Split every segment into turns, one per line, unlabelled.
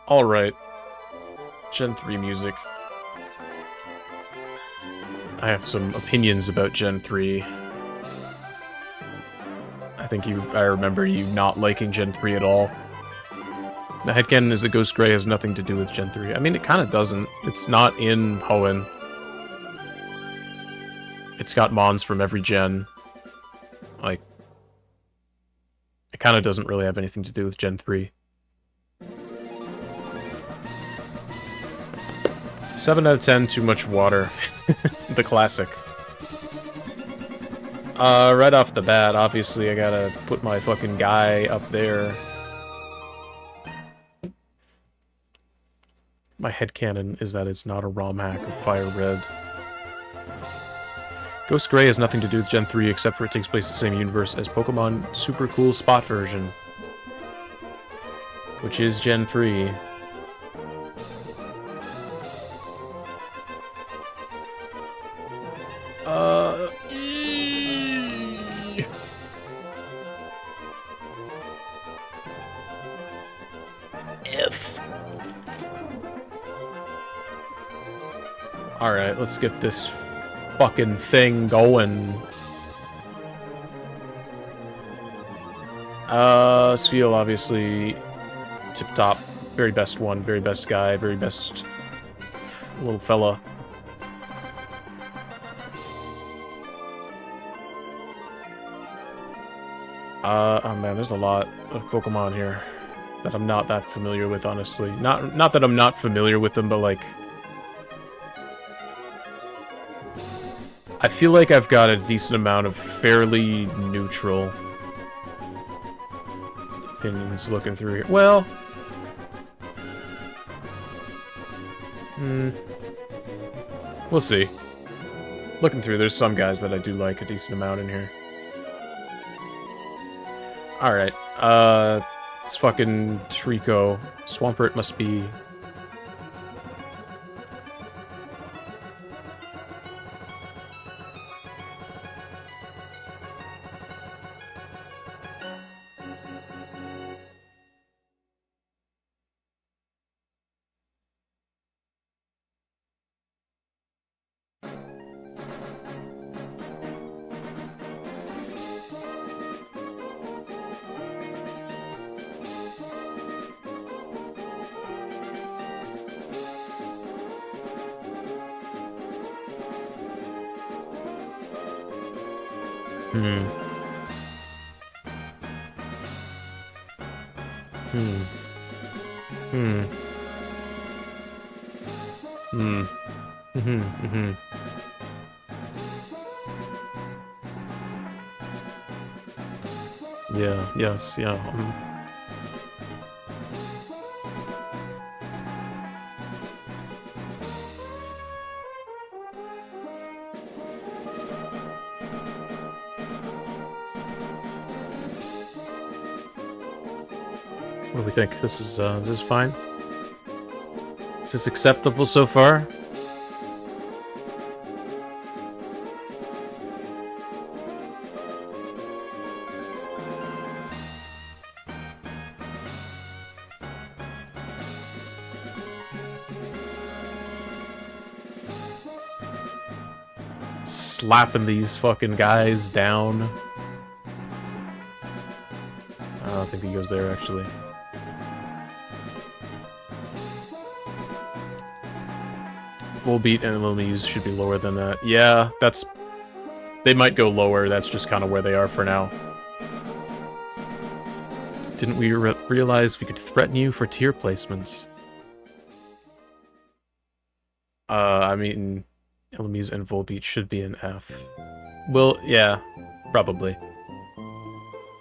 Alright. Gen 3 music. I have some opinions about Gen 3. I remember you not liking Gen 3 at all. The headcanon is that Ghost Gray has nothing to do with Gen 3. I mean, it kind of doesn't. It's not in Hoenn. It's got mons from every gen. Like, it kind of doesn't really have anything to do with Gen 3. 7 out of 10, too much water. The classic. Right off the bat, obviously I gotta put my fucking guy up there. My headcanon is that it's not a ROM hack of Fire Red. Ghost Gray has nothing to do with Gen 3 except for it takes place in the same universe as Pokemon Super Cool Spot version, which is Gen 3. If. Alright, let's get this fucking thing going. Sfeel, obviously, tip-top. Very best one, very best guy, very best little fella. Oh man, there's a lot of Pokemon here that I'm not that familiar with, honestly. Not that I'm not familiar with them, but like, I feel like I've got a decent amount of fairly neutral opinions looking through here. Well, we'll see. Looking through, there's some guys that I do like a decent amount in here. Alright, it's fucking Trico. Swampert must be... Yeah, yes, yeah. What do we think? This is fine? Is this acceptable so far? Slapping these fucking guys down. I don't think he goes there, actually. Volbeat and Lilmies should be lower than that. Yeah, that's... They might go lower, that's just kind of where they are for now. Didn't we realize we could threaten you for tier placements? I mean... Lilmies and Volbeat should be an F. Well, yeah, probably.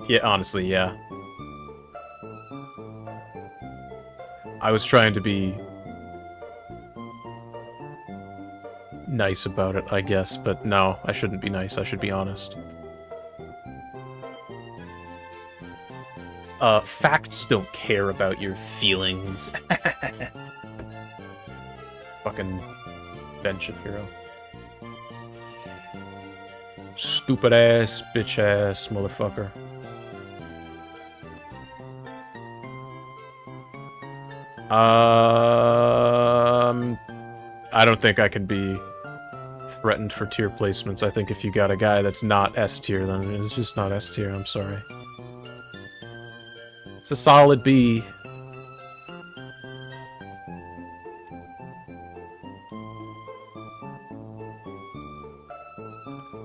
Yeah, honestly, yeah. I was trying to be nice about it, I guess, but no, I shouldn't be nice, I should be honest. Facts don't care about your feelings. Fucking Ben Shapiro. Stupid ass, bitch ass, motherfucker. I don't think I can be threatened for tier placements. I think if you got a guy that's not S tier, then it's just not S tier. I'm sorry. It's a solid B.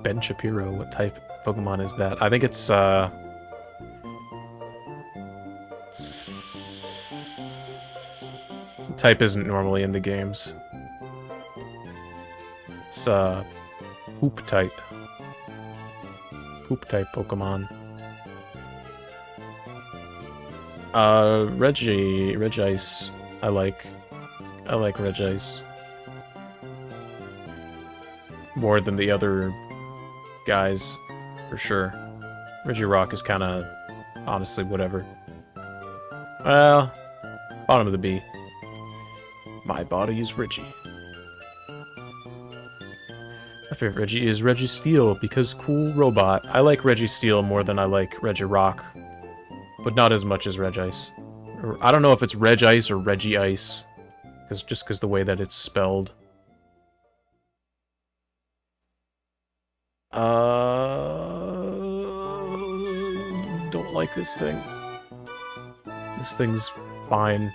Ben Shapiro, what type Pokemon is that? I think it's the type isn't normally in the games. It's poop type. Poop type Pokemon. Regice. I like Regice. More than the other guys, for sure. Regirock is kinda, honestly, whatever. Well, bottom of the B. My body is Reggie. My favorite Reggie is Registeel, because cool robot. I like Registeel more than I like Regirock, but not as much as Regice. I don't know if it's Regice or Regiice, just because the way that it's spelled. Don't like this thing. This thing's fine.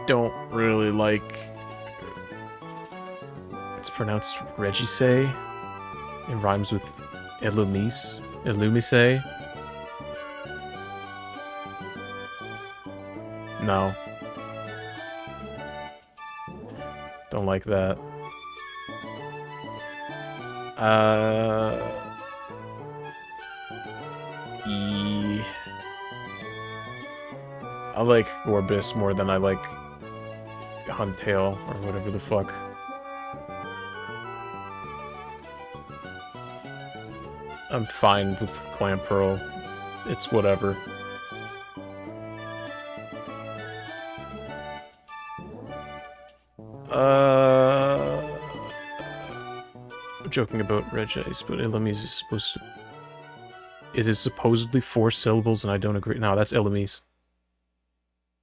Don't really like... It's pronounced Regice. It rhymes with Illumise. Illumise. No. Don't like that. E. I like Gorbis more than I like Huntail, or whatever the fuck. I'm fine with Clamperl. It's whatever. I'm joking about Regice, but Illumise is supposed to... It is supposedly 4 syllables, and I don't agree. No, that's Illumise.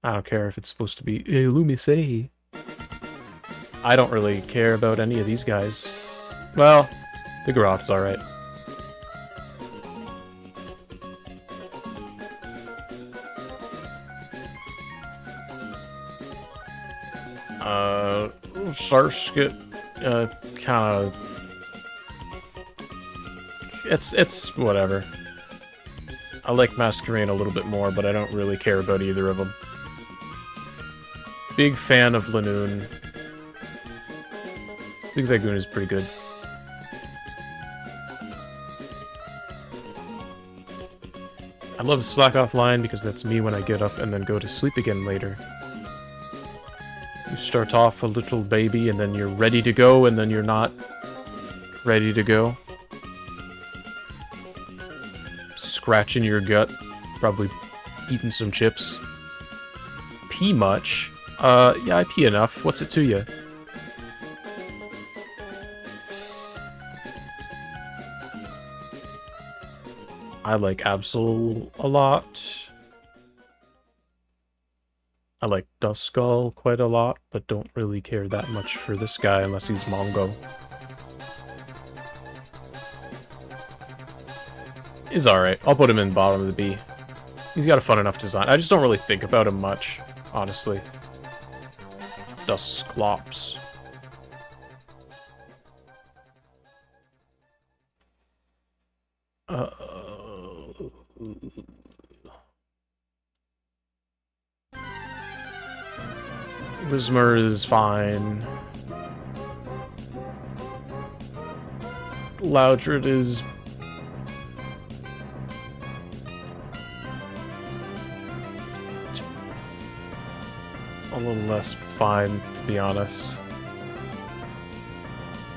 I don't care if it's supposed to be Illumise. I don't really care about any of these guys. Well, the Groth's alright. Sarskit, kinda... It's whatever. I like Masquerain a little bit more, but I don't really care about either of them. Big fan of Lanoon. Zigzagoon is pretty good. I love Slack Offline because that's me when I get up and then go to sleep again later. You start off a little baby and then you're ready to go and then you're not ready to go. Scratching your gut, probably eating some chips. Pee much? Yeah, I pee enough. What's it to you? I like Absol a lot. I like Duskull quite a lot, but don't really care that much for this guy unless he's Mongo. He's alright. I'll put him in bottom of the B. He's got a fun enough design. I just don't really think about him much, honestly. Dusclops. Whismur is fine. Loudred is... a little less fine, to be honest.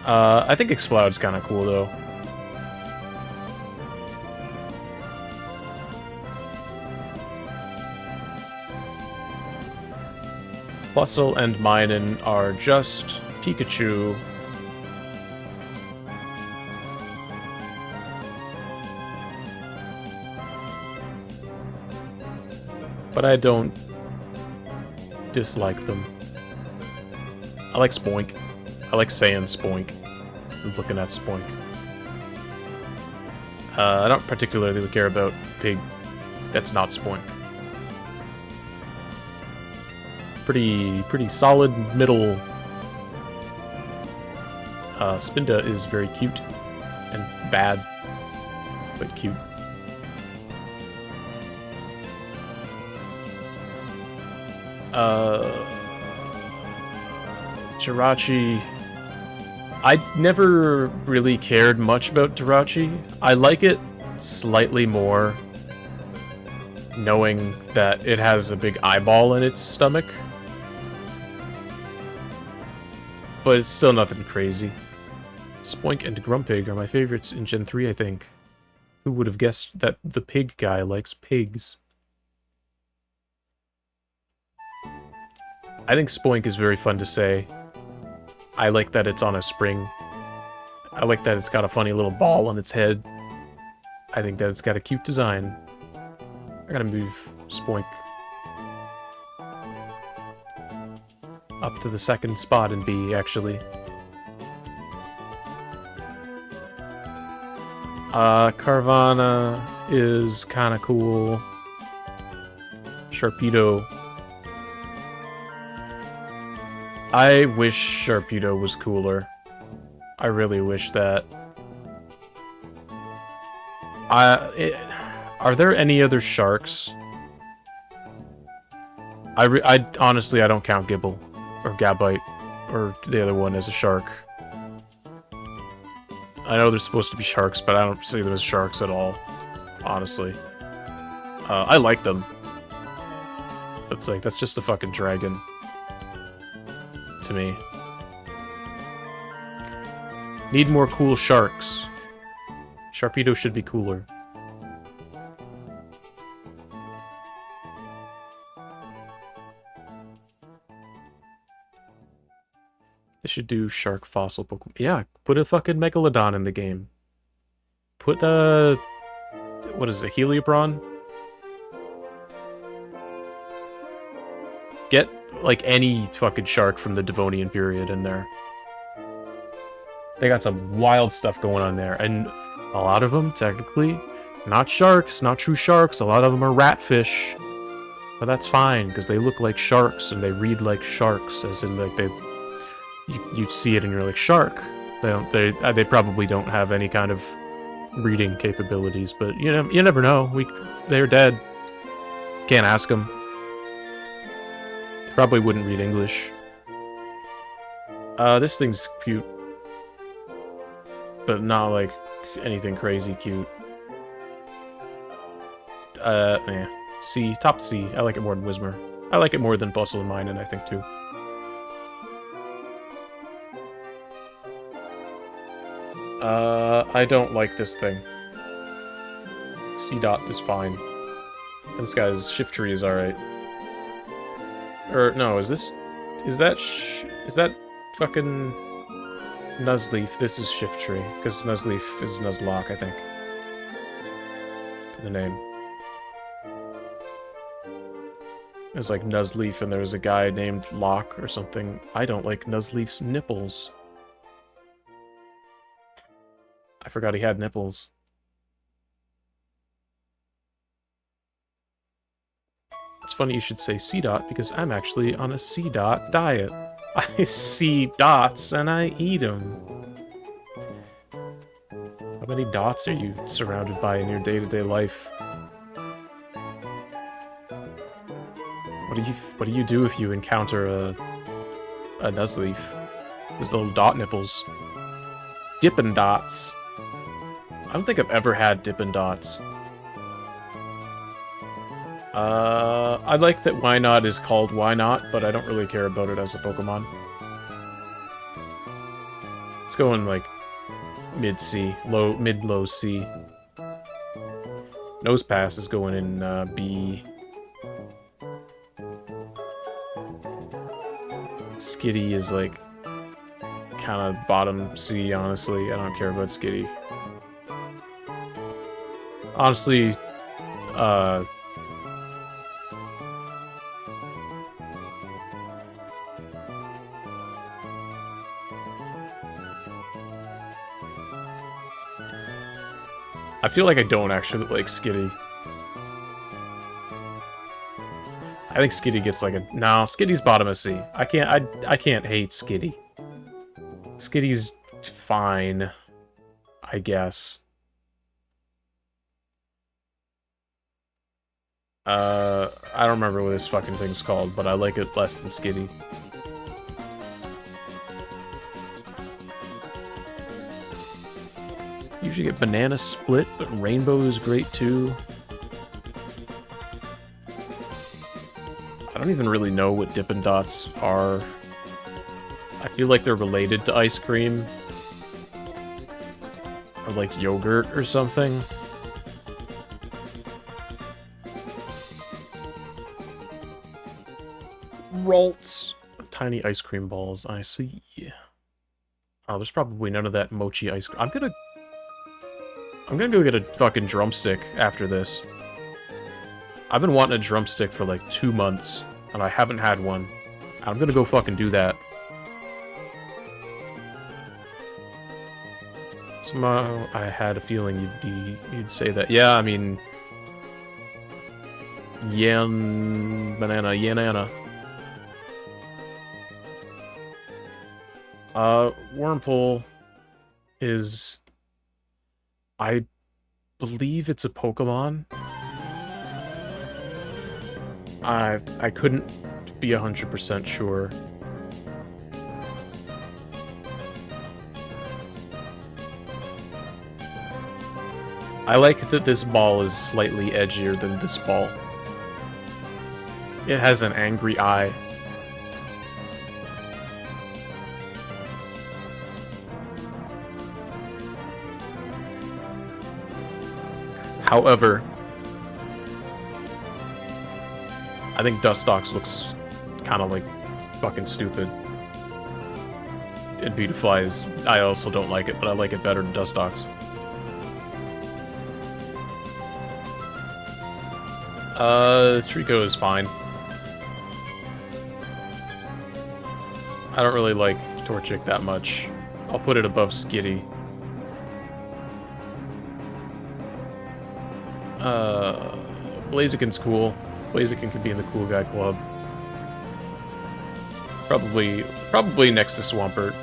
I think Exploud's kind of cool, though. Plusle and Minun are just Pikachu. but I don't dislike them. I like Spoink. I like saying Spoink. I'm looking at Spoink. I don't particularly care about Pig. That's not Spoink. Pretty solid middle. Spinda is very cute and bad, but cute. Jirachi. I never really cared much about Jirachi. I like it slightly more knowing that it has a big eyeball in its stomach. But it's still nothing crazy. Spoink and Grumpig are my favorites in Gen 3, I think. Who would have guessed that the pig guy likes pigs? I think Spoink is very fun to say. I like that it's on a spring. I like that it's got a funny little ball on its head. I think that it's got a cute design. I gotta move Spoink up to the second spot in B, actually. Carvana is kinda cool. Sharpedo. I wish Sharpedo was cooler. I really wish that. Are there any other sharks? I honestly, I don't count Gibble or Gabite or the other one as a shark. I know they're supposed to be sharks, but I don't see them as sharks at all, honestly. I like them. It's like, that's just a fucking dragon. To me. Need more cool sharks. Sharpedo should be cooler. They should do shark fossil Pokemon. Yeah, put a fucking Megalodon in the game. Put what is it, Heliopron? Get, like, any fucking shark from the Devonian period in there. They got some wild stuff going on there, and a lot of them, technically, not sharks, not true sharks. A lot of them are ratfish. But that's fine, because they look like sharks, and they read like sharks, as in, like, you see it and you're like, shark. They probably don't have any kind of reading capabilities, but you never know. They're dead. Can't ask them. They probably wouldn't read English. This thing's cute, but not like anything crazy cute. Yeah. C, top C. I like it more than Whismur. I like it more than Bustle and Minun, I think, too. I don't like this thing. C-Dot is fine. And this guy's Shiftry is alright. Or, no, is that fucking Nuzleaf? This is Shiftry, because Nuzleaf is Nuzlocke, I think. The name. It's like Nuzleaf, and there was a guy named Locke or something. I don't like Nuzleaf's nipples. I forgot he had nipples. It's funny you should say C-Dot, because I'm actually on a C-Dot diet. I see dots and I eat them. How many dots are you surrounded by in your day-to-day life? What do you do if you encounter a Nuzleaf? Those little dot nipples. Dippin' Dots. I don't think I've ever had Dippin' Dots. I like that Wynot is called Wynot, but I don't really care about it as a Pokemon. It's going like mid-C, mid-low C. Nosepass is going in B. Skitty is like kind of bottom C, honestly. I don't care about Skitty. I feel like I don't actually like Skitty. I think Skitty gets like a... No, Skitty's bottom of C. I can't hate Skitty. Skitty's fine, I guess. I don't remember what this fucking thing's called, but I like it less than Skitty. Usually get Banana Split, but Rainbow is great too. I don't even really know what Dippin' Dots are. I feel like they're related to ice cream. Or like yogurt or something. Rolts. Tiny ice cream balls, I see. Oh, there's probably none of that mochi ice cream. I'm gonna go get a fucking drumstick after this. I've been wanting a drumstick for like 2 months, and I haven't had one. I'm gonna go fucking do that. Somehow I had a feeling you'd say that. Yeah, I mean, yanana. Wurmple is, I believe it's a Pokemon. I couldn't be 100% sure. I like that this ball is slightly edgier than this ball. It has an angry eye. However, I think Dustox looks kind of like fucking stupid. And Beautiflies, I also don't like it, but I like it better than Dustox. Trico is fine. I don't really like Torchic that much. I'll put it above Skitty. Blaziken's cool. Blaziken could be in the cool guy club. Probably next to Swampert,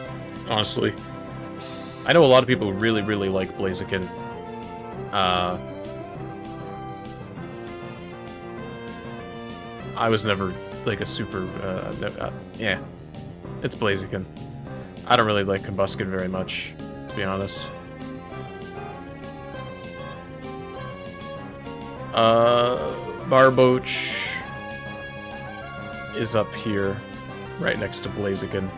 honestly. I know a lot of people who really, really like Blaziken. I was never, like, a super, yeah. It's Blaziken. I don't really like Combusken very much, to be honest. Barboach is up here, right next to Blaziken.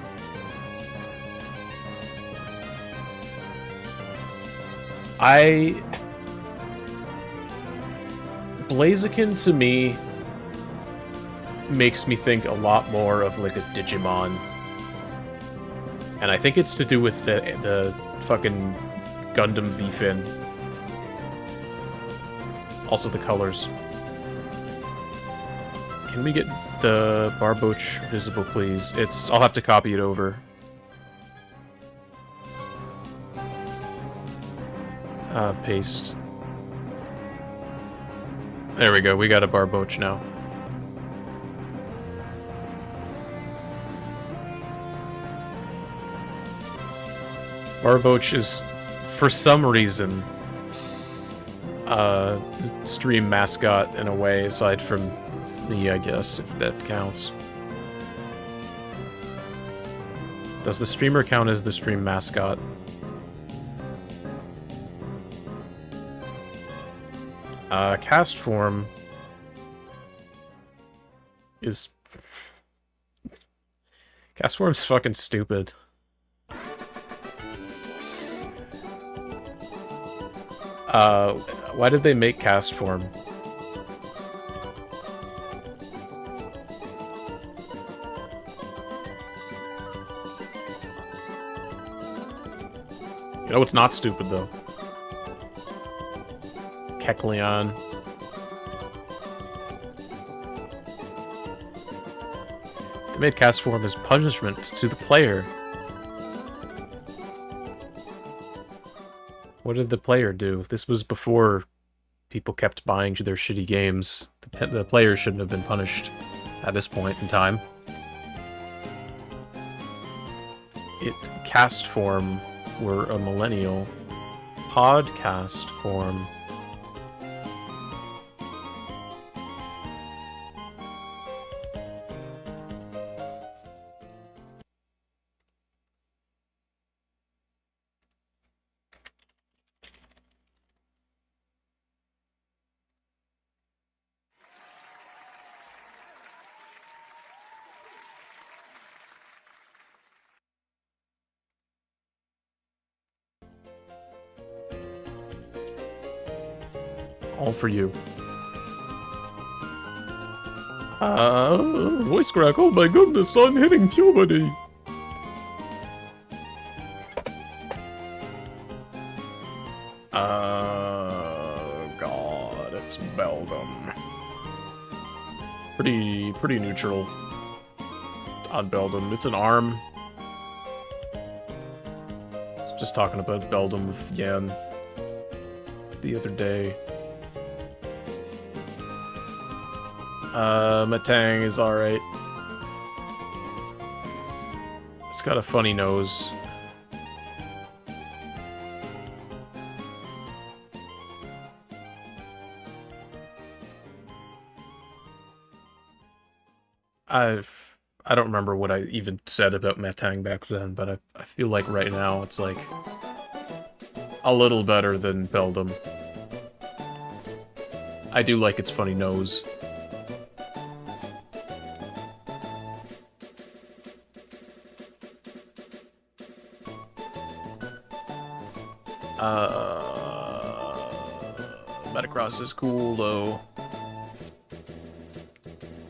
Blaziken, to me, makes me think a lot more of, like, a Digimon. And I think it's to do with the fucking Gundam V-Fin. Also the colors. Can we get the Barboach visible, please? I'll have to copy it over. Paste. There we go, we got a Barboach now. Barboach is, for some reason, the stream mascot in a way, aside from me, I guess, if that counts. Does the streamer count as the stream mascot? Cast form is... Cast form's fucking stupid. Why did they make cast form? You know what's not stupid, though? Kecleon. They made cast form as punishment to the player. What did the player do? This was before people kept buying their shitty games. The players shouldn't have been punished at this point in time. Cast form were a millennial. Podcast form. All for you. Voice crack, oh my goodness, I'm hitting puberty. God, it's Beldum. Pretty neutral on Beldum. It's an arm. Just talking about Beldum with Yan the other day. Matang is alright. It's got a funny nose. I don't remember what I even said about Matang back then, but I feel like right now it's like a little better than Beldum. I do like its funny nose. Metacross is cool though.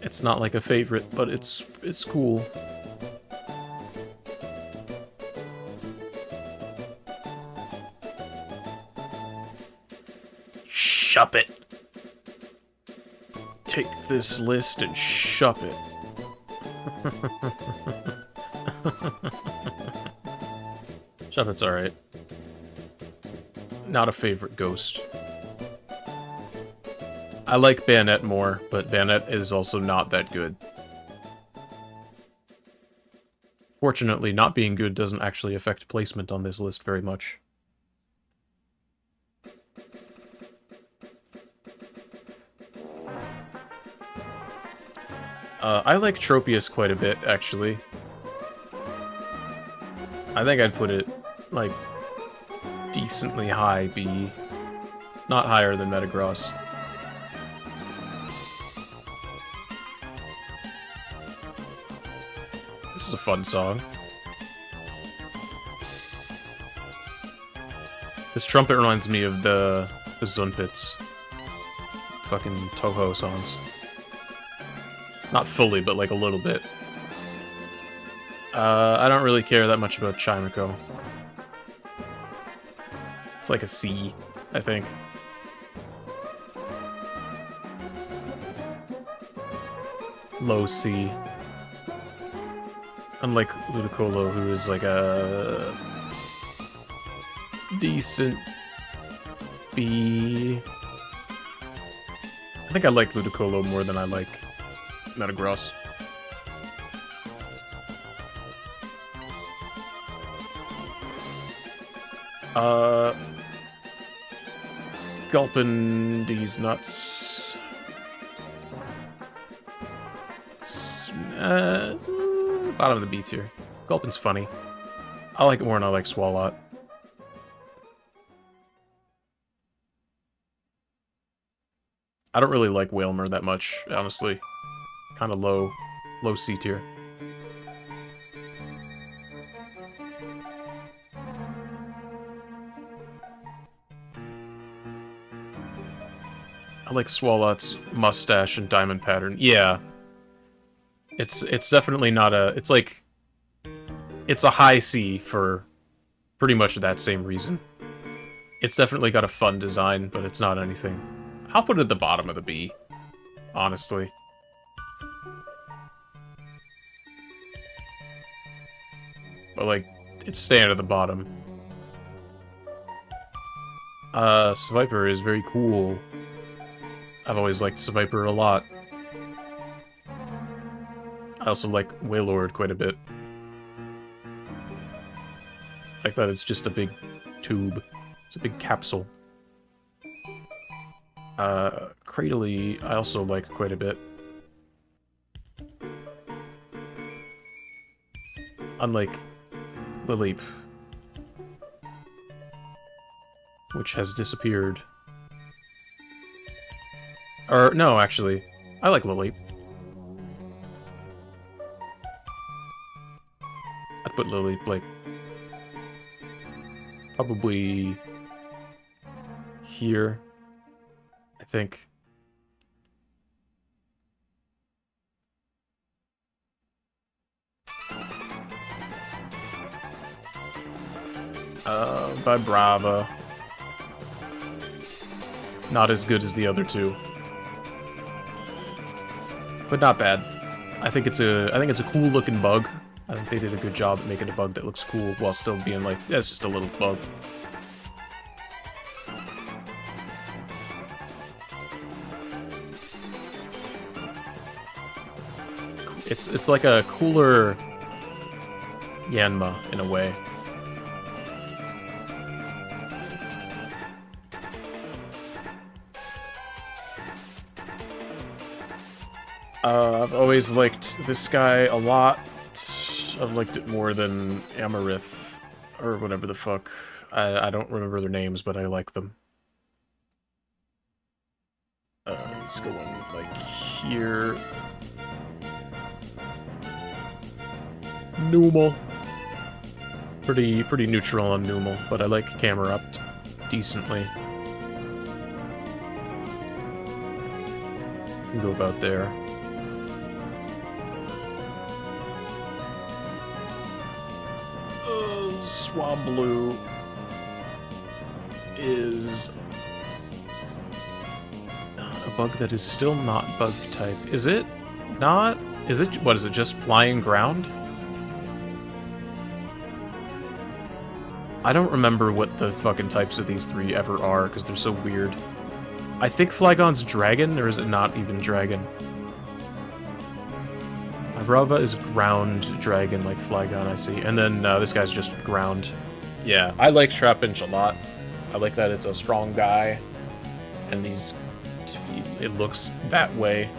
It's not like a favorite, but it's cool. Shup it. Take this list and shup it. Shup it's alright. Not a favorite ghost. I like Bayonet more, but Bayonet is also not that good. Fortunately, not being good doesn't actually affect placement on this list very much. I like Tropius quite a bit, actually. I think I'd put it, like, decently high B. Not higher than Metagross. This is a fun song. This trumpet reminds me of the Zunpits. Fucking Toho songs. Not fully, but like a little bit. I don't really care that much about Chimiko. It's like a C, I think. Low C. Unlike Ludicolo, who is like a decent B. I think I like Ludicolo more than I like Metagross. Gulpin these nuts. Bottom of the B tier. Gulpin's funny. I like it more than I like Swalot. I don't really like Wailmer that much, honestly. Kind of low C tier. I like Swalot's mustache and diamond pattern. Yeah. It's definitely not a... It's like... It's a high C for pretty much that same reason. It's definitely got a fun design, but it's not anything. I'll put it at the bottom of the B, honestly. But, like, it's staying at the bottom. Sviper is very cool. I've always liked Sviper a lot. I also like Wailord quite a bit. Like that it's just a big tube. It's a big capsule. Cradily, I also like quite a bit. Unlike Lileep, which has disappeared. Or, no, actually, I like Lileep. I'd put Lileep, like, probably here, I think. By Brava. Not as good as the other two. But not bad. I think it's a cool looking bug. I think they did a good job at making a bug that looks cool while still being like, yeah, it's just a little bug. It's like a cooler Yanma in a way. I've always liked this guy a lot. I've liked it more than Amarith, or whatever the fuck. I don't remember their names, but I like them. Let's go on, like, here. Numal. Pretty neutral on Numal, but I like Camerupt decently. Can go about there. Swablu is a bug that is still not bug type. Is it not? Is it? What is it? Just flying ground? I don't remember what the fucking types of these three ever are because they're so weird. I think Flygon's dragon, or is it not even dragon? Brava is ground dragon like Flygon, I see. And then this guy's just ground. Yeah, I like Trapinch a lot. I like that it's a strong guy. And it looks that way.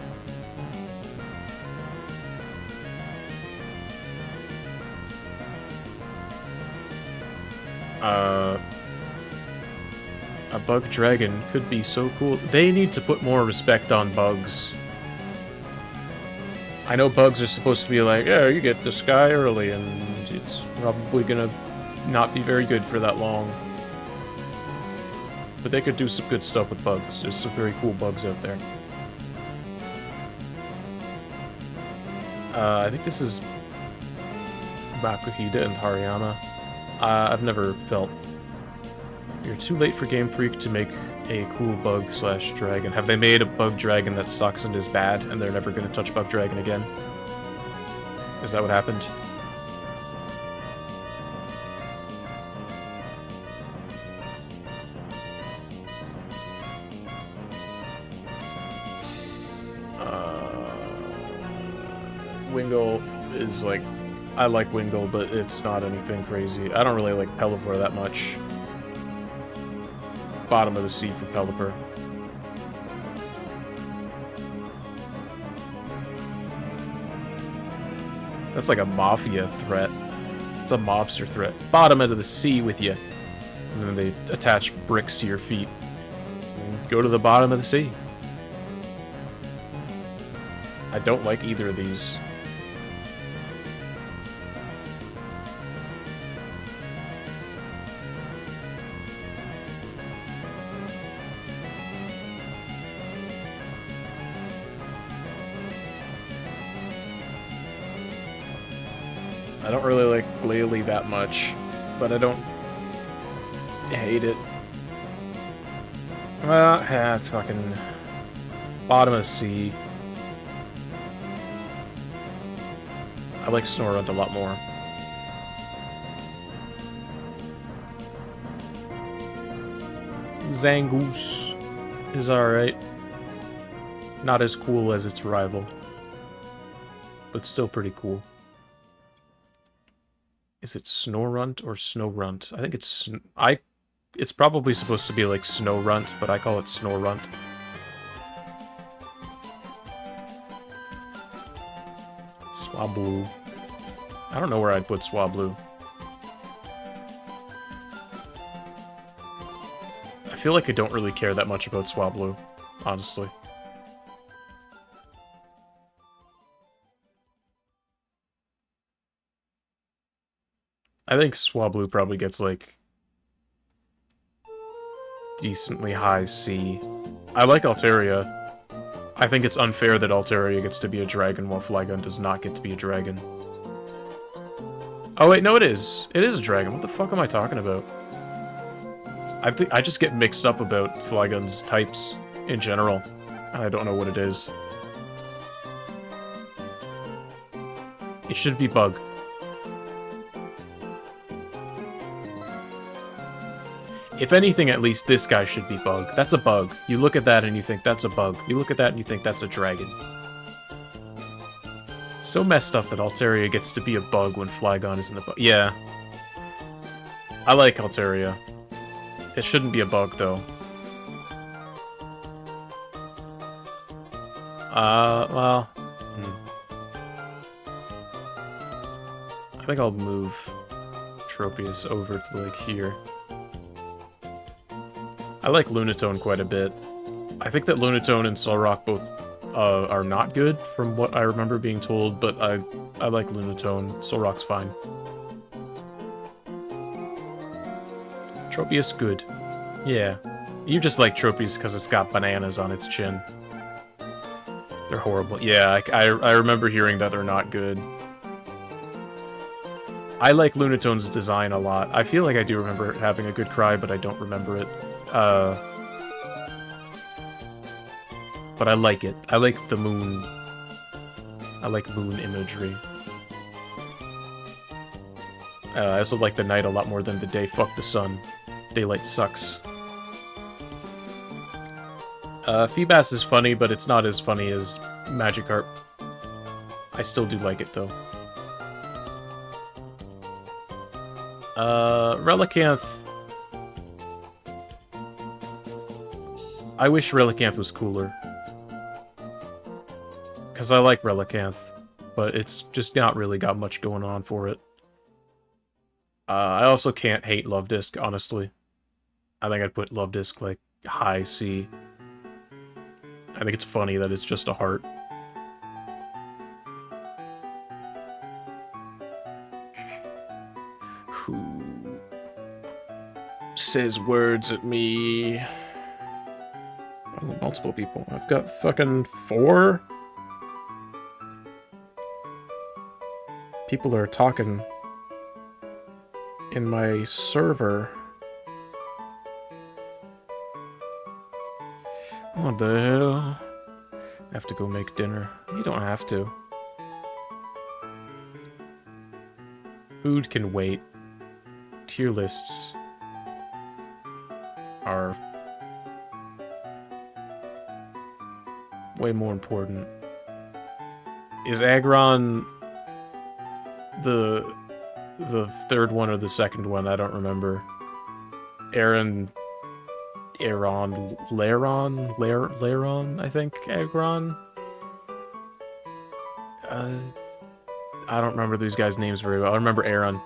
A bug dragon could be so cool. They need to put more respect on bugs. I know bugs are supposed to be like, yeah, you get the sky early, and it's probably gonna not be very good for that long. But they could do some good stuff with bugs. There's some very cool bugs out there. I think this is Makuhita and Hariyama. I've never felt... You're too late for Game Freak to make a cool bug/dragon. Have they made a bug dragon that sucks and is bad, and they're never going to touch bug dragon again? Is that what happened? Wingull is like... I like Wingull, but it's not anything crazy. I don't really like Pelipper that much. Bottom of the sea for Pelipper. That's like a mafia threat. It's a mobster threat. Bottom of the sea with you. And then they attach bricks to your feet. And go to the bottom of the sea. I don't like either of these. I don't really like Glalie that much, but I don't hate it. Well, yeah, fucking bottom of the sea. I like Snorunt a lot more. Zangoose is alright. Not as cool as its rival, but still pretty cool. Is it Snorunt or Snowrunt? I think it's... It's probably supposed to be like Snowrunt, but I call it Snorunt. Swablu. I don't know where I'd put Swablu. I feel like I don't really care that much about Swablu, honestly. I think Swablu probably gets, like, decently high C. I like Altaria. I think it's unfair that Altaria gets to be a dragon while Flygon does not get to be a dragon. Oh wait, no it is. It is a dragon. What the fuck am I talking about? I just get mixed up about Flygon's types in general. I don't know what it is. It should be Bug. If anything, at least this guy should be Bug. That's a bug. You look at that and you think that's a bug. You look at that and you think that's a dragon. So messed up that Altaria gets to be a bug when Flygon isn't a bug. Yeah. I like Altaria. It shouldn't be a bug, though. Well... I think I'll move Tropius over to, like, here. I like Lunatone quite a bit. I think that Lunatone and Solrock both are not good, from what I remember being told, but I like Lunatone. Solrock's fine. Tropius, good. Yeah. You just like Tropius because it's got bananas on its chin. They're horrible. Yeah, I remember hearing that they're not good. I like Lunatone's design a lot. I feel like I do remember having a good cry, but I don't remember it. But I like it. I like the moon. I like moon imagery. I also like the night a lot more than the day. Fuck the sun. Daylight sucks. Feebas is funny, but it's not as funny as Magikarp. I still do like it, though. Relicanth... I wish Relicanth was cooler. Because I like Relicanth, but it's just not really got much going on for it. I also can't hate Lovedisk, honestly. I think I'd put Lovedisk, like, high C. I think it's funny that it's just a heart. Who says words at me? Oh, multiple people. I've got fucking 4? People are talking in my server. What the hell? I have to go make dinner. You don't have to. Food can wait. Tier lists are way more important. Is Aggron the third one or the second one? I don't remember. Lairon, I think, Aggron? I don't remember these guys' names very well. I remember Aron.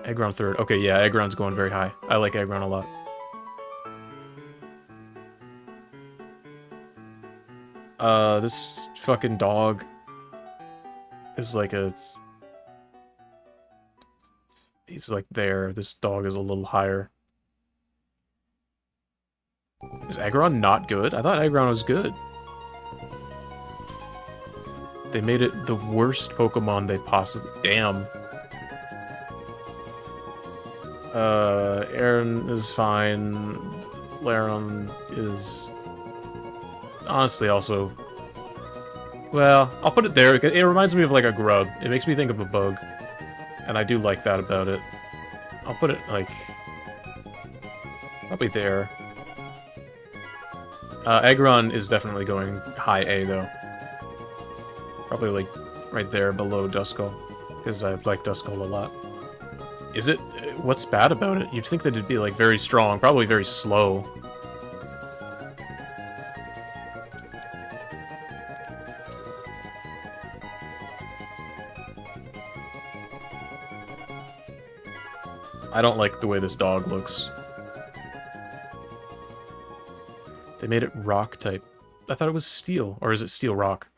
Aggron third. Okay, yeah, Aggron's going very high. I like Aggron a lot. This fucking dog is like a... He's like there. This dog is a little higher. Is Aggron not good? I thought Aggron was good. They made it the worst Pokemon they possibly... Damn. Aaron is fine. Lairon is... honestly also... Well, I'll put it there. It reminds me of like a grub. It makes me think of a bug. And I do like that about it. I'll put it like... probably there. Aggron is definitely going high A, though. Probably, like, right there below Duskull, because I like Duskull a lot. Is it? What's bad about it? You'd think that it'd be, like, very strong, probably very slow. I don't like the way this dog looks. They made it rock type. I thought it was steel, or is it steel rock?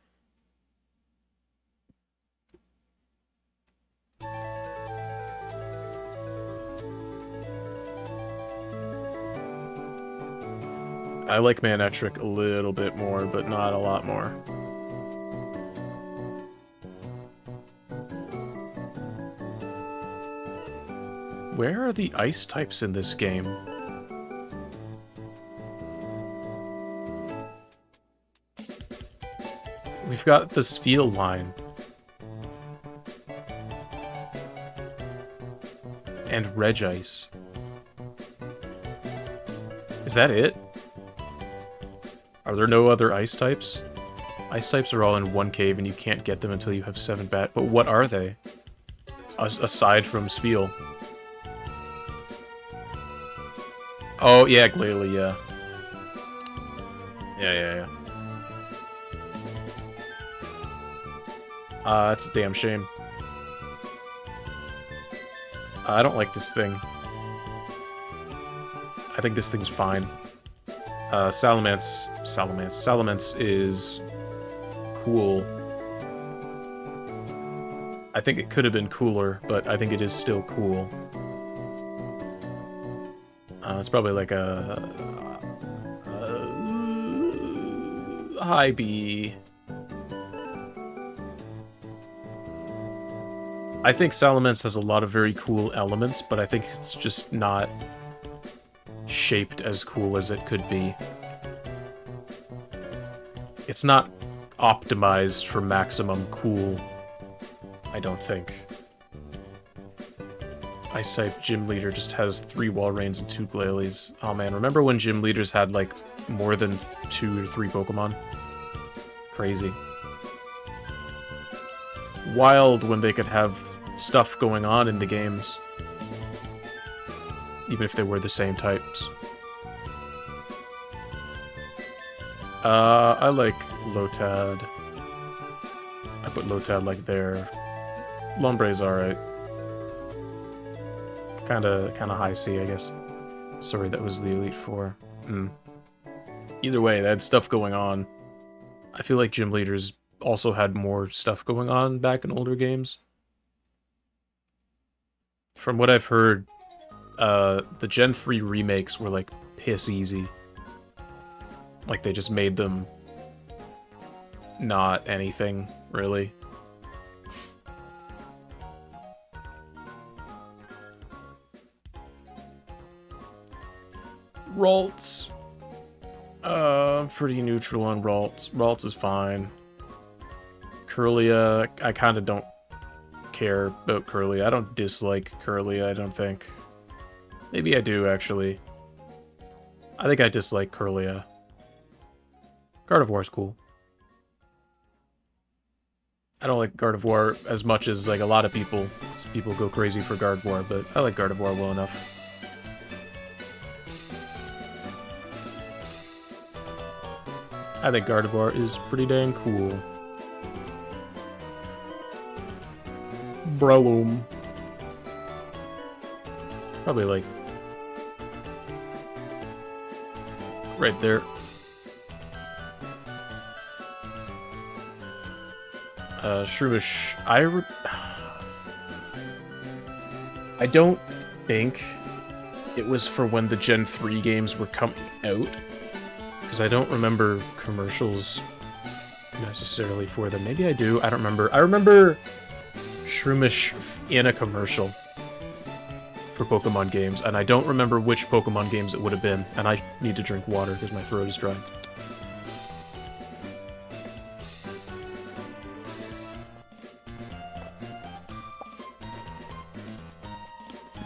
I like Manectric a little bit more, but not a lot more. Where are the ice types in this game? We've got the Spheal line. And Regice. Is that it? Are there no other ice types? Ice types are all in one cave and you can't get them until you have 7 bat. But what are they? Aside from Spheal. Oh, yeah, Glalie, yeah. Yeah. That's a damn shame. I don't like this thing. I think this thing's fine. Salamence is cool. I think it could have been cooler, but I think it is still cool. It's probably like a high B. I think Salamence has a lot of very cool elements, but I think it's just not shaped as cool as it could be. It's not optimized for maximum cool, I don't think. Ice-type Gym Leader just has 3 Walreins and 2 Glalies. Oh man, remember when Gym Leaders had, like, more than 2 or 3 Pokemon? Crazy. Wild when they could have stuff going on in the games. Even if they were the same types. I like Lotad. I put Lotad, like, there. Lombre's alright. Kinda high C, I guess. Sorry, that was the Elite Four. Either way, they had stuff going on. I feel like Gym Leaders also had more stuff going on back in older games. From what I've heard, the Gen 3 remakes were, like, piss easy. Like, they just made them not anything, really. Ralts. Pretty neutral on Ralts. Ralts is fine. Kirlia, I kind of don't care about Kirlia. I don't dislike Kirlia, I don't think. Maybe I do, actually. I think I dislike Kirlia. Gardevoir's cool. I don't like Gardevoir as much as, like, a lot of people. People go crazy for Gardevoir, but I like Gardevoir well enough. I think Gardevoir is pretty dang cool. Breloom. Probably, like, right there. Shroomish. I don't think it was for when the Gen 3 games were coming out. Because I don't remember commercials necessarily for them. Maybe I do. I don't remember. I remember Shroomish in a commercial for Pokemon games, and I don't remember which Pokemon games it would have been. And I need to drink water because my throat is dry.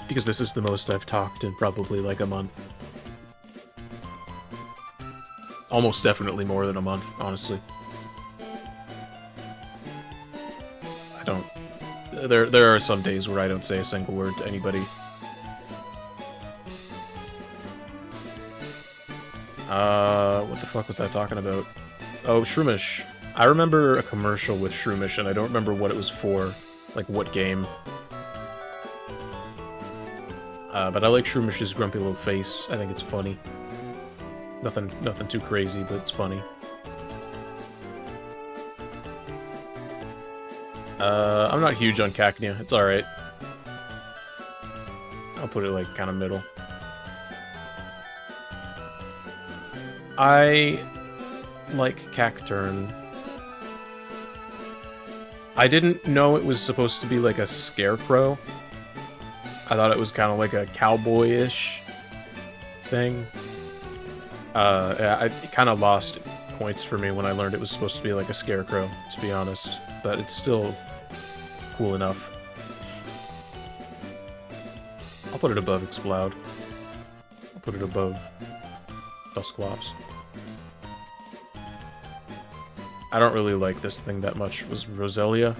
Because this is the most I've talked in probably like a month. Almost definitely more than a month, honestly. I don't... There are some days where I don't say a single word to anybody. What the fuck was I talking about? Oh, Shroomish. I remember a commercial with Shroomish, and I don't remember what it was for. Like, what game. But I like Shroomish's grumpy little face. I think it's funny. Nothing too crazy, but it's funny. I'm not huge on Cacnea. It's alright. I'll put it, like, kind of middle. I like Cacturn. I didn't know it was supposed to be like a scarecrow. I thought it was kind of like a cowboy-ish thing. It kind of lost points for me when I learned it was supposed to be like a scarecrow, to be honest. But it's still cool enough. I'll put it above Exploud. I'll put it above Dusclops. I don't really like this thing that much. Was Roselia?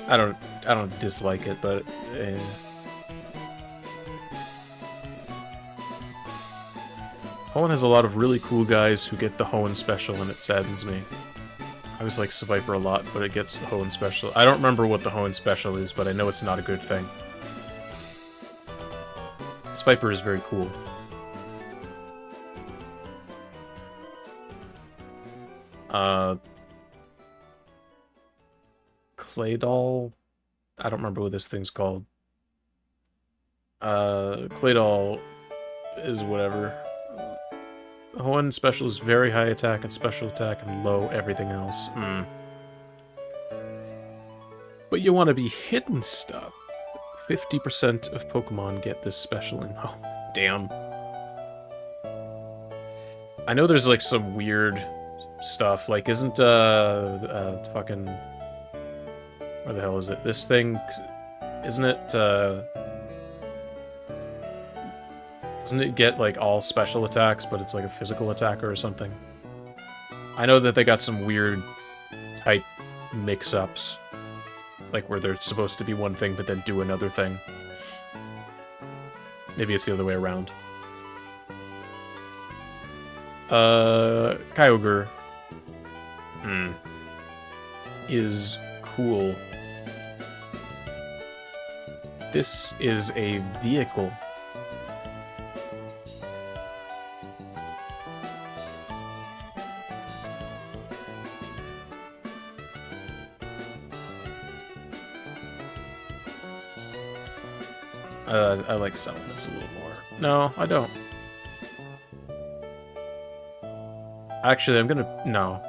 I don't dislike it, but Hoenn has a lot of really cool guys who get the Hoenn special, and it saddens me. I always like Seviper a lot, but it gets the Hoenn special. I don't remember what the Hoenn special is, but I know it's not a good thing. Seviper is very cool. Claydol? I don't remember what this thing's called. Claydol is whatever. Hoenn special is very high attack and special attack and low everything else. But you want to be hitting stuff. 50% of Pokemon get this special in. Oh, damn. I know there's like some weird stuff. Like, isn't fucking... Where the hell is it? This thing... Isn't it, Doesn't it get, like, all special attacks, but it's like a physical attacker or something? I know that they got some weird type mix-ups. Like, where they're supposed to be one thing, but then do another thing. Maybe it's the other way around. Kyogre. Is cool. This is a vehicle. I like Salamence a little more. No, I don't. Actually, I'm gonna... No.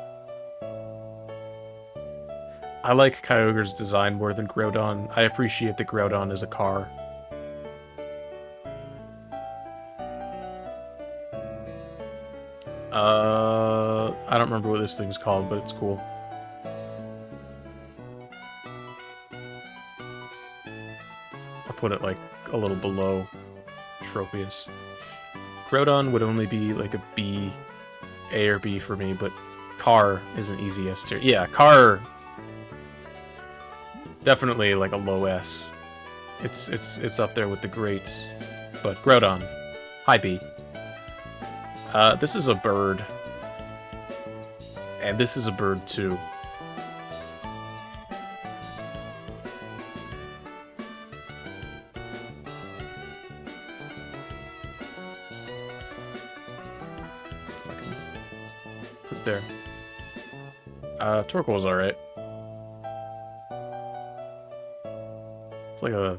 I like Kyogre's design more than Groudon. I appreciate that Groudon is a car. I don't remember what this thing's called, but it's cool. I'll put it, like, a little below Tropius. Groudon would only be, like, a B, A or B for me, but Car is an easy S tier. Yeah, Car... Definitely, like, a low S. It's up there with the greats. But Groudon, high B. This is a bird. And this is a bird, too. Put there. Torkoal's alright. It's like a...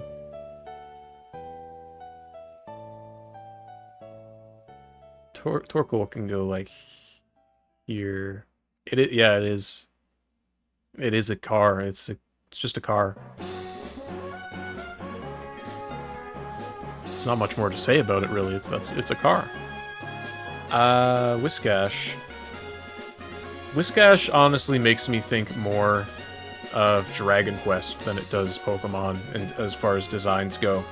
Torkoal can go, like, here. Yeah, it is. It is a car. It's just a car. There's not much more to say about it, really. It's a car. Whiscash. Whiscash honestly makes me think more of Dragon Quest than it does Pokemon, and as far as designs go.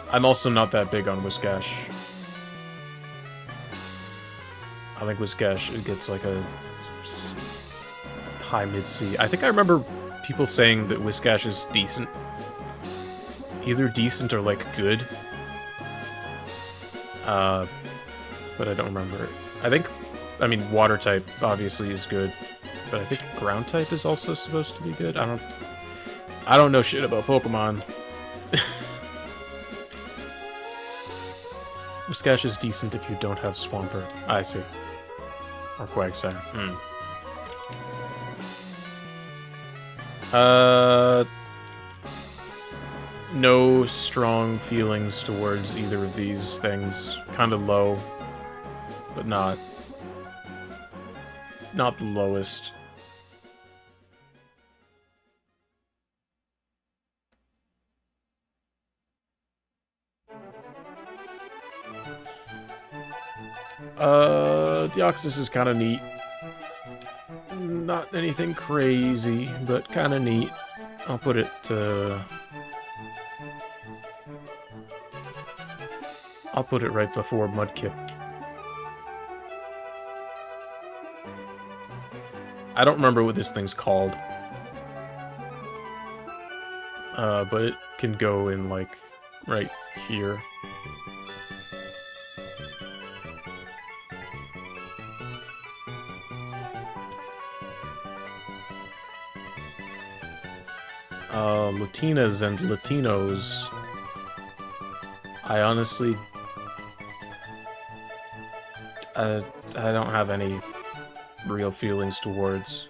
I'm also not that big on Whiscash. I think Whiscash, it gets like a high mid-C. I think I remember people saying that Whiscash is decent. Either decent or, like, good. But I don't remember. I mean, water type obviously is good, but I think ground type is also supposed to be good. I don't know shit about Pokemon. Whiscash is decent if you don't have Swampert. I see. Or Quagsire. No strong feelings towards either of these things. Kind of low, but not the lowest. Deoxys is kind of neat. Not anything crazy, but kind of neat. I'll put it right before Mudkip. I don't remember what this thing's called. But it can go in, like, right here. Latinas and Latinos. I honestly... I don't have any real feelings towards.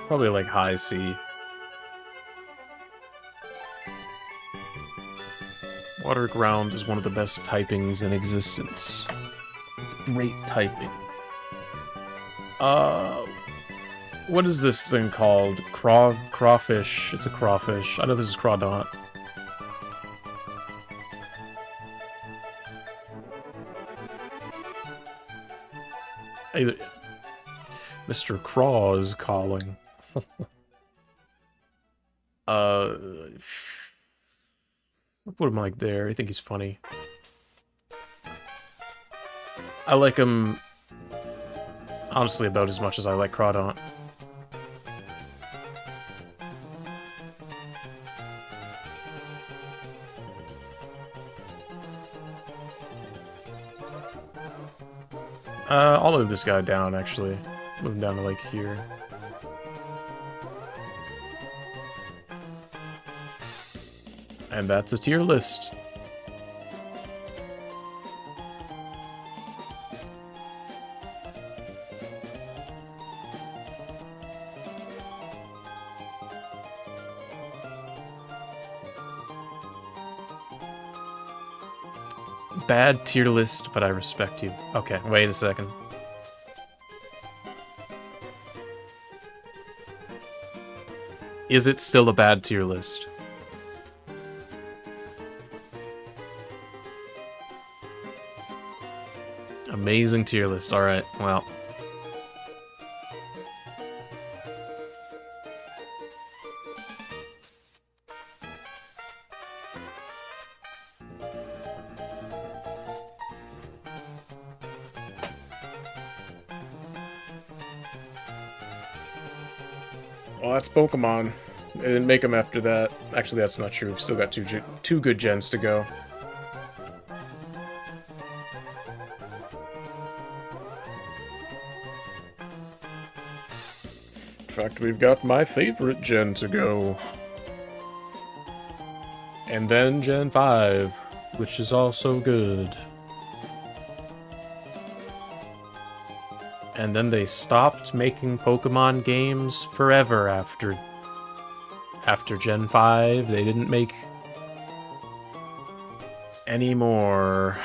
Probably like high C. Water ground is one of the best typings in existence. It's great typing. What is this thing called? Crawfish. It's a crawfish. I know this is Crawdaunt. Hey, Mr. Craw is calling. I'll put him like there. I think he's funny. I like him, honestly, about as much as I like Crawdaunt. I'll move this guy down, actually. Move him down to, like, here. And that's a tier list. Bad tier list, but I respect you. Okay, wait a second. Is it still a bad tier list? Amazing tier list. Alright, well. Well, that's Pokemon. I didn't make them after that. Actually, that's not true. We've still got two good gens to go. In fact, we've got my favorite gen to go. And then Gen 5, which is also good. And then they stopped making Pokemon games forever after Gen 5. They didn't make any more.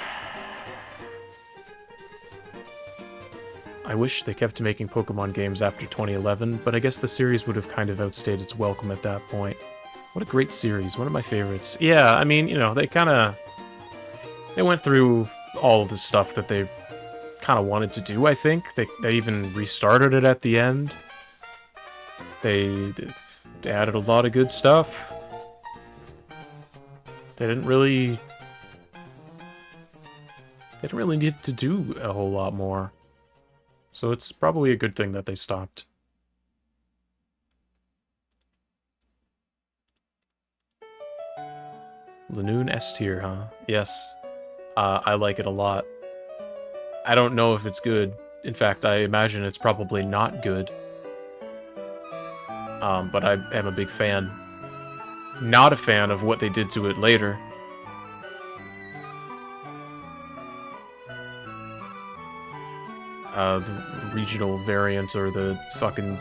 I wish they kept making Pokemon games after 2011, but I guess the series would have kind of outstayed its welcome at that point. What a great series, one of my favorites. Yeah, I mean, you know, they went through all of the stuff that they kind of wanted to do, I think. They even restarted it at the end. They added a lot of good stuff. They didn't really need to do a whole lot more. So it's probably a good thing that they stopped. Lanoon S tier, huh? Yes. I like it a lot. I don't know if it's good. In fact, I imagine it's probably not good. But I am a big fan. Not a fan of what they did to it later. The regional variant or the fucking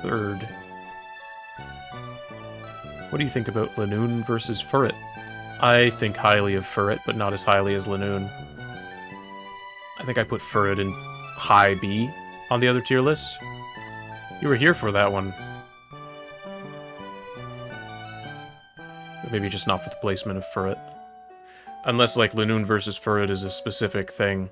third. What do you think about Lanoon versus Furret? I think highly of Furret, but not as highly as Lanoon. I think I put Furret in high B on the other tier list. You were here for that one. But maybe just not for the placement of Furret. Unless, like, Lanoon versus Furret is a specific thing.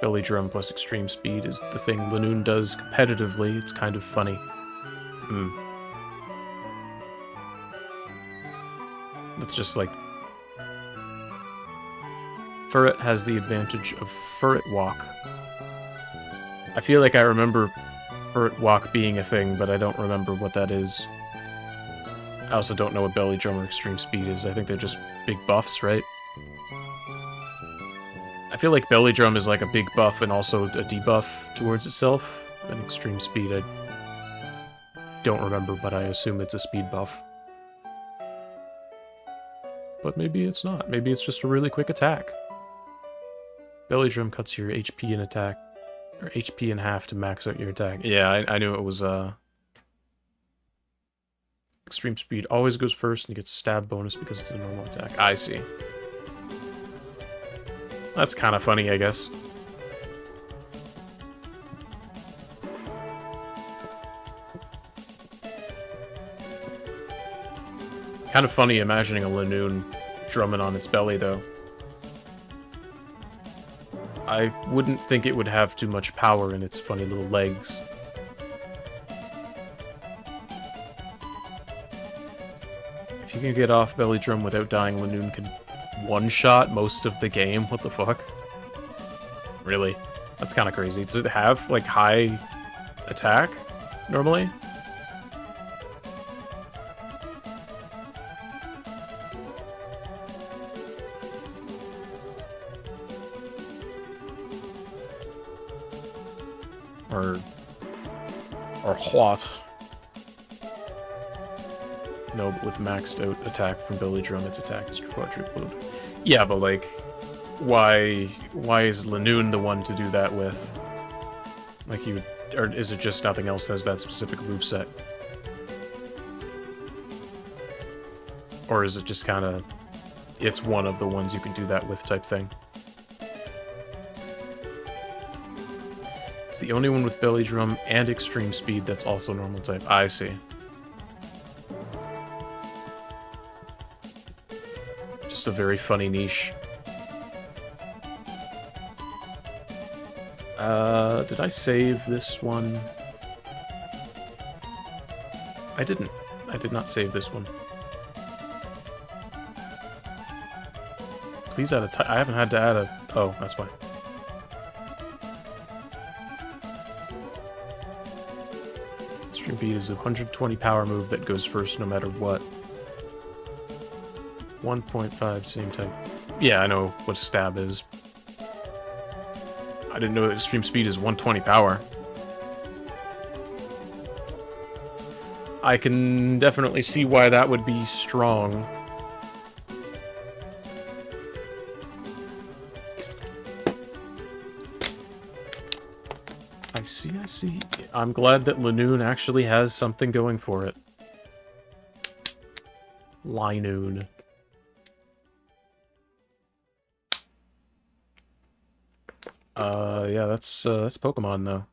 Belly Drum plus Extreme Speed is the thing Lanoon does competitively. It's kind of funny. It's just like... Furret has the advantage of Furret Walk. I feel like I remember Furret Walk being a thing, but I don't remember what that is. I also don't know what Belly Drum or Extreme Speed is. I think they're just big buffs, right? I feel like Belly Drum is like a big buff and also a debuff towards itself. And Extreme Speed, I don't remember, but I assume it's a speed buff. But maybe it's not. Maybe it's just a really quick attack. Belly Drum cuts your HP in attack, or HP in half to max out your attack. Yeah, I knew it was, Extreme Speed always goes first and you get stab bonus because it's a normal attack. I see. That's kind of funny, I guess. Kind of funny imagining a Lanoon drumming on its belly, though. I wouldn't think it would have too much power in its funny little legs. If you can get off Belly Drum without dying, Lanoon can one-shot most of the game. What the fuck? Really? That's kind of crazy. Does it have, like, high attack, normally? Or what? No, but with maxed out attack from Belly Drum, its attack is quadrupled. Yeah, but like, why is Lanoon the one to do that with? Like, or is it just nothing else has that specific moveset? Or is it just kind of, it's one of the ones you can do that with type thing? It's the only one with Belly Drum and Extreme Speed that's also normal type. I see. Just a very funny niche. Did I save this one? I didn't. I did not save this one. Please add a I haven't had to add a... Oh, that's why. Extreme Beat is a 120 power move that goes first no matter what. 1.5, same type. Yeah, I know what stab is. I didn't know that Extreme Speed is 120 power. I can definitely see why that would be strong. I see. I'm glad that Lanoon actually has something going for it. Linoon. Yeah, that's Pokemon, though.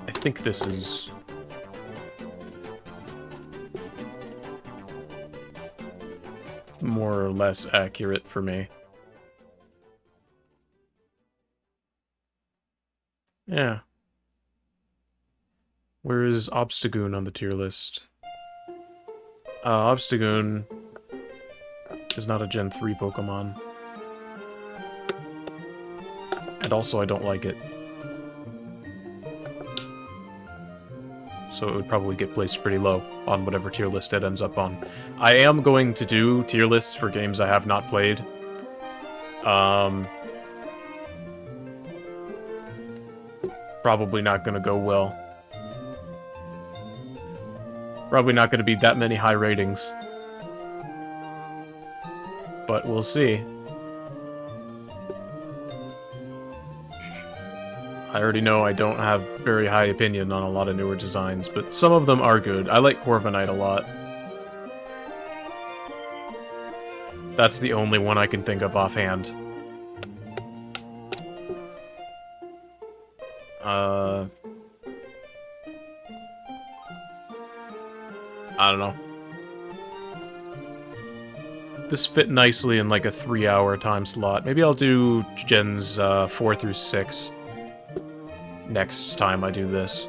I think this is... more or less accurate for me. Yeah. Where is Obstagoon on the tier list? Obstagoon is not a Gen 3 Pokemon. And also, I don't like it. So it would probably get placed pretty low on whatever tier list it ends up on. I am going to do tier lists for games I have not played. Probably not gonna go well. Probably not gonna be that many high ratings. But we'll see. I already know I don't have very high opinion on a lot of newer designs, but some of them are good. I like Corviknight a lot. That's the only one I can think of offhand. I don't know. This fit nicely in like a 3-hour time slot. Maybe I'll do gens 4 through 6 next time I do this.